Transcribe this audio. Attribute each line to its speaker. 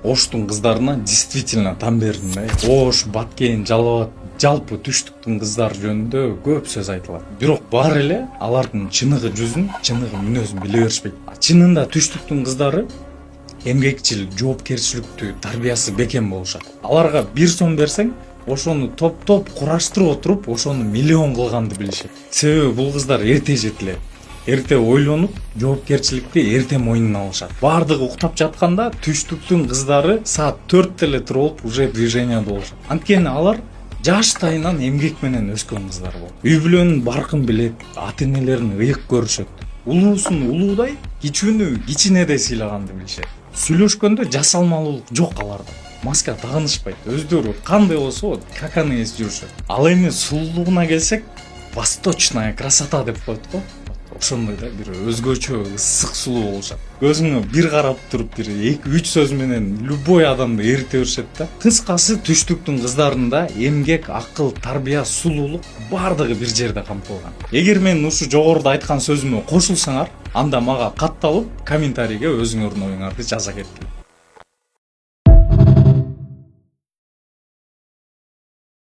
Speaker 1: Оштун кыздарына действительно там бердим да. Ош, Баткен, Жалал Абад жалпы түштүктүн кыздары жөнүндө көп сөз айтылат. Бирок баары эле алардын чыныгы жүзүн, чыныгы мүнөзүн биле беришпейт. Чынында түштүктүн кыздары эмгекчил, жоопкерчиликтүү, тарбиясы бекем болушат. Аларга 1 сом берсең, ошону топ кураштырып отуруп, ошону миллион кылганды билишет. Себеби бул кыздар эрте жетилет. Эрте ойлонуп, жоопкерчиликти эрте мойнуна алышат. Бардыгы уктап жатканда түштүктүн кыздары саат 4 эле туруп уже движенияда болушат. Анткени алар жаштайынан эмгек менен өскөн кыздар болот. Үй бүлөнүн баркын билет, ата энелерин ыйык көрүшөт. Улуусун улуудай, кичүүнү кичинедей сыйлаганды билишет. Сүйлөшкөндө жасалмалуулук жок аларда. Маска тагынышпайт. Өздөрү кандай болсо, каканы эс жүрүшөт. Ал эми сулуулугуна келсек, восточная красота деп коет го. Ошондой да бир өзгөчө ысык сулуу болушат. Көзүңө бир карап туруп бир 2-3 сөз менен любой адамды эрите беришет да. Кыскасы түштүктүн кыздарында эмгек, акыл, тарбия, сулуулук бардыгы бир жерде камтылган. Эгер мен ушу жогоруда айткан сөзүмө кошулсаңар, анда мага катталып комментарийге өзүңөрдүн оюңарды жаза кеткиле.